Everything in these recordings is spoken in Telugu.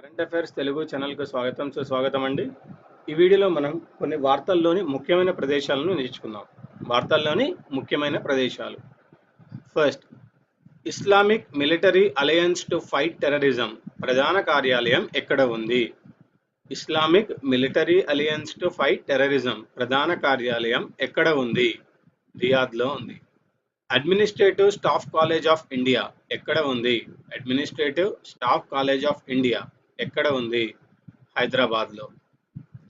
కరెంట్ అఫైర్స్ తెలుగు ఛానల్కు సుస్వాగతం అండి. ఈ వీడియోలో మనం కొన్ని వార్తల్లోని ముఖ్యమైన ప్రదేశాలను నేర్చుకుందాం. వార్తల్లోని ముఖ్యమైన ప్రదేశాలు. First, Islamic military alliance to fight terrorism ప్రధాన కార్యాలయం ఎక్కడ ఉంది? Islamic military alliance to fight terrorism ప్రధాన కార్యాలయం ఎక్కడ ఉంది? రియాద్లో ఉంది. Administrative staff college of India ఎక్కడ ఉంది? Administrative staff college of India ఎక్కడ ఉంది? హైదరాబాద్లో.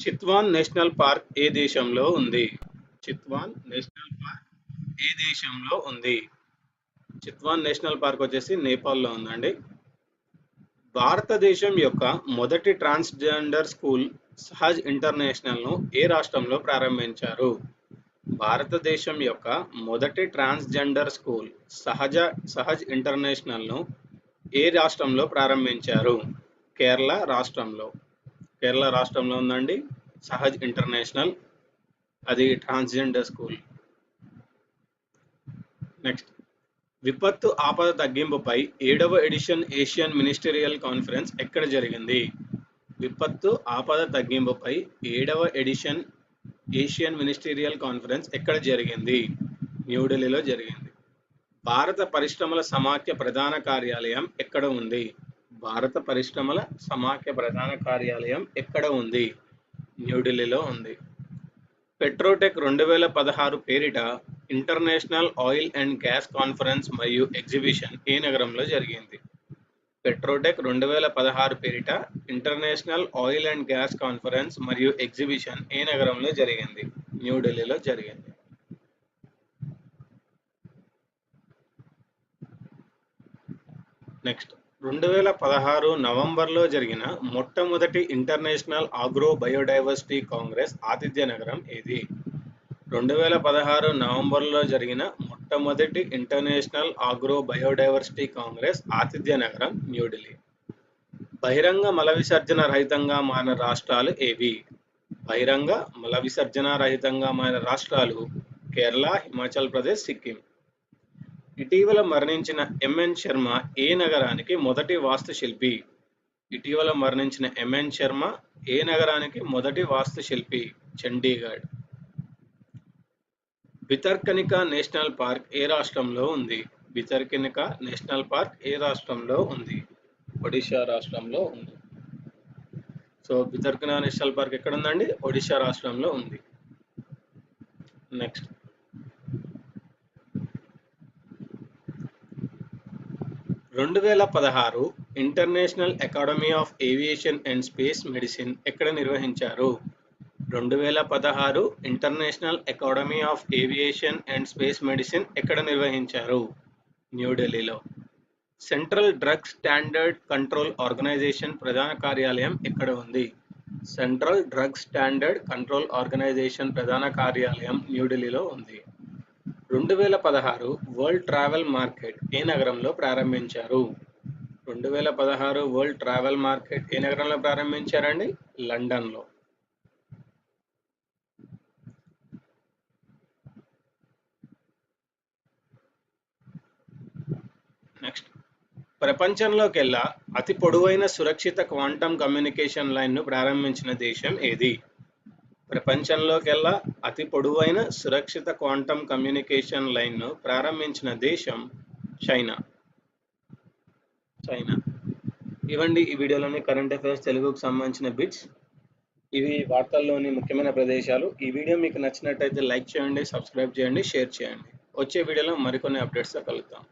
చిత్వాన్ నేషనల్ పార్క్ ఏ దేశంలో ఉంది? చిత్వాన్ నేషనల్ పార్క్ ఏ దేశంలో ఉంది? చిత్వాన్ నేషనల్ పార్క్ వచ్చేసి నేపాల్లో ఉందండి. భారతదేశం యొక్క మొదటి ట్రాన్స్జెండర్ స్కూల్ సహజ్ ఇంటర్నేషనల్ను ఏ రాష్ట్రంలో ప్రారంభించారు? భారతదేశం యొక్క మొదటి ట్రాన్స్జెండర్ స్కూల్ సహజ్ ఇంటర్నేషనల్ను ఏ రాష్ట్రంలో ప్రారంభించారు? కేరళ రాష్ట్రంలో ఉందండి సహజ్ ఇంటర్నేషనల్, అది ట్రాన్స్జెండర్ స్కూల్. నెక్స్ట్, విపత్తు ఆపద తగ్గింపుపై 7వ ఎడిషన్ ఏషియన్ మినిస్టీరియల్ కాన్ఫరెన్స్ ఎక్కడ జరిగింది? విపత్తు ఆపద తగ్గింపుపై 7వ ఎడిషన్ ఏషియన్ మినిస్టీరియల్ కాన్ఫరెన్స్ ఎక్కడ జరిగింది? న్యూఢిల్లీలో జరిగింది. భారత పరిశ్రమల సమాఖ్య ప్రధాన కార్యాలయం ఎక్కడ ఉంది? భారత పరిశ్రమల సమాఖ్య ప్రధాన కార్యాలయం ఎక్కడ ఉంది? న్యూఢిల్లీలో ఉంది. పెట్రోటెక్ 2016 పేరిట international oil and gas conference మరియు ఎగ్జిబిషన్ ఏ నగరంలో జరిగింది? పెట్రోటెక్ 2016 పేరిట international oil and gas conference మరియు ఎగ్జిబిషన్ ఏ నగరంలో జరిగింది? న్యూఢిల్లీలో జరిగింది. నెక్స్ట్, 2016 నవంబర్లో జరిగిన మొట్టమొదటి ఇంటర్నేషనల్ ఆగ్రో బయోడైవర్సిటీ కాంగ్రెస్ ఆతిథ్య నగరం ఏది? 2016 నవంబర్లో జరిగిన మొట్టమొదటి ఇంటర్నేషనల్ ఆగ్రో బయోడైవర్సిటీ కాంగ్రెస్ ఆతిథ్య నగరం న్యూఢిల్లీ. బహిరంగ మల విసర్జన రహితంగా మారిన రాష్ట్రాలు ఏవి? బహిరంగ మల విసర్జన రహితంగా మారిన రాష్ట్రాలు కేరళ, హిమాచల్ ప్రదేశ్, సిక్కిం. ఇటీవల మరణించిన ఎంఎన్ శర్మ ఏ నగరానికి మొదటి వాస్తుశిల్పి? ఇటీవల మరణించిన ఎంఎన్ శర్మ ఏ నగరానికి మొదటి వాస్తుశిల్పి? చండీగఢ్. భితర్కనికా నేషనల్ పార్క్ ఏ రాష్ట్రంలో ఉంది? భితర్కనికా నేషనల్ పార్క్ ఏ రాష్ట్రంలో ఉంది? ఒడిషా రాష్ట్రంలో ఉంది. సో భితర్కనికా నేషనల్ పార్క్ ఎక్కడ ఉందండి? ఒడిషా రాష్ట్రంలో ఉంది. Next, 2016 international academy of aviation and space medicine ఎక్కడ నిర్వహించారు? 2016 international academy of aviation and space medicine ఎక్కడ నిర్వహించారు? న్యూఢిల్లీలో. Central drugs standard control organisation ప్రధాన కార్యాలయం ఎక్కడ ఉంది? Central drugs standard control organisation ప్రధాన కార్యాలయం న్యూఢిల్లీలో ఉంది. 2016 వరల్డ్ ట్రావెల్ మార్కెట్ ఏ నగరంలో ప్రారంభించారు? 2016 వరల్డ్ ట్రావెల్ మార్కెట్ ఏ నగరంలో ప్రారంభించారండి? లండన్లో. నెక్స్ట్, ప్రపంచంలోకెల్లా అతి పొడవైన సురక్షిత క్వాంటం కమ్యూనికేషన్ లైన్ను ప్రారంభించిన దేశం ఏది? ప్రపంచంలోకెల్లా అతి పొడవైన సురక్షిత క్వాంటం కమ్యూనికేషన్ లైన్ను ప్రారంభించిన దేశం చైనా. ఇవండి ఈ వీడియోలోని కరెంట్ అఫైర్స్ తెలుగుకు సంబంధించిన బిట్స్. ఇవి వార్తల్లోని ముఖ్యమైన ప్రదేశాలు. ఈ వీడియో మీకు నచ్చినట్టయితే లైక్ చేయండి, సబ్స్క్రైబ్ చేయండి, షేర్ చేయండి. వచ్చే వీడియోలో మరికొన్ని అప్డేట్స్తో కలుద్దాం.